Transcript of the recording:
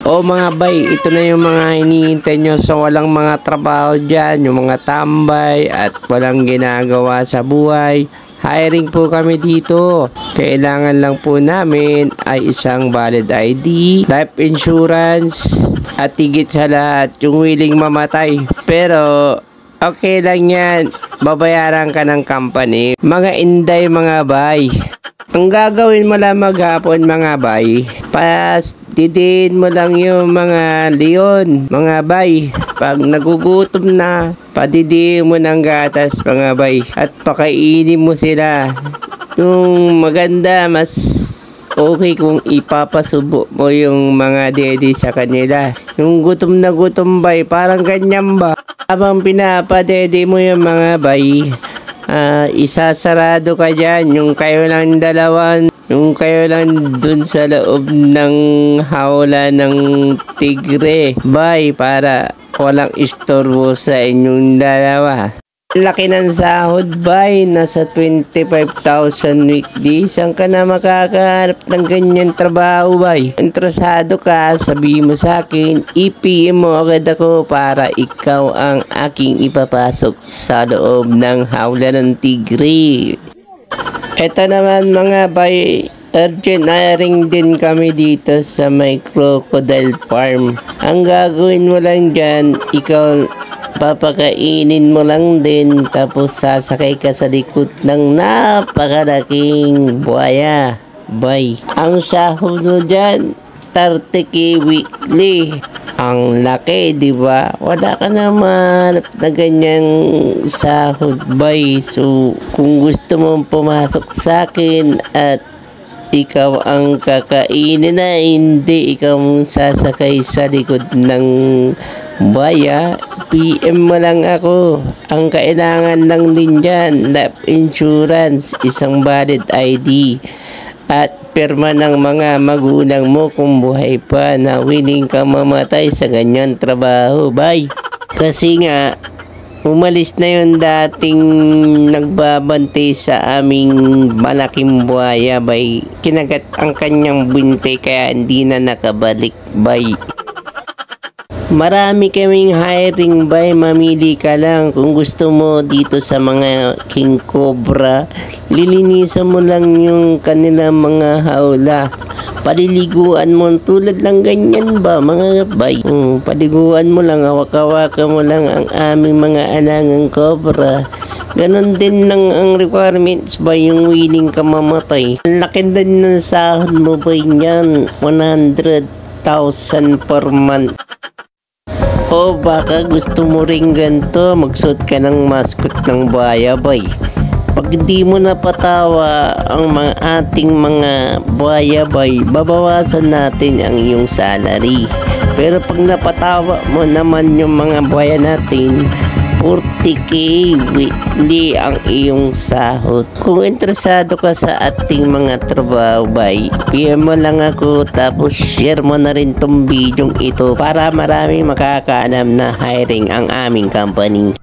O mga bay, ito na yung mga hinihintay nyo sa walang mga trabaho dyan, yung mga tambay at walang ginagawa sa buhay. Hiring po kami dito. Kailangan lang po namin ay isang valid ID, life insurance, at higit sa lahat, yung willing mamatay. Pero okay lang yan, babayaran ka ng company. Mga inday mga bay. Ang gagawin mo lang maghapon mga bay, didiin mo lang yung mga leon, mga bay. Pag nagugutom na, padidiin mo ng gatas mga bay. At pakainin mo sila. Yung maganda, mas okay kung ipapasubo mo yung mga dede sa kanila. Yung gutom na gutom bay, parang ganyan ba? Habang pinapadede mo yung mga bay, isasarado ka dyan, yung kayo lang dalawan, yung kayo lang dun sa loob ng hawla ng tigre, bay, para walang istorbo sa inyong dalawa. Laki ng sahod bay, nasa 25,000 weekly. Saan ka na makakaharap ng ganyan trabaho bay? Interesado ka, sabihin mo sa akin, i-PM mo agad ako para ikaw ang aking ipapasok sa loob ng hawla ng tigre. Eto naman mga bay, urgent hiring din kami dito sa may crocodile farm. Ang gagawin mo lang dyan, ikaw papakainin mo lang din, tapos sasakay ka sa likod ng napakalaking buhaya bay. Ang sahod mo dyan 30k weekly. Ang laki, di ba? Wala ka na mahanap na ganyang sahod bay. So kung gusto mong pumasok sa akin at ikaw ang kakainin na, hindi ikaw mong sasakay sa likod ng baya, PM mo lang ako. Ang kailangan lang din dyan, life insurance, isang valid ID, at pirma ng mga magulang mo kung buhay pa na willing ka mamatay sa ganyan trabaho, bay. Kasi nga, umalis na yung dating nagbabantay sa aming malaking buhaya bay. Kinagat ang kanyang binte kaya hindi na nakabalik bay. Marami kaming hiring bay, mamili ka lang kung gusto mo dito sa mga King Cobra. Lilinisan mo lang yung kanilang mga hawla. Paliliguan mo tulad lang ganyan ba mga bay. Paliguan mo lang, hawak-hawakan mo lang ang aming mga alangang cobra. Ganon din lang ang requirements ba, yung willing ka mamatay. Ang laki din ng sahod mo ba yan, 100,000 per month. O baka gusto mo rin ganito, magsuot ka ng mascot ng buhaya bay. Pag di mo napatawa ang mga ating mga buhaya bay, babawasan natin ang iyong salary. Pero pag napatawa mo naman yung mga buhaya natin, 40k weekly ang iyong sahod. Kung interesado ka sa ating mga trabaho bay, PM mo lang ako, tapos share mo na rin tong video ito para marami makakaalam na hiring ang aming company.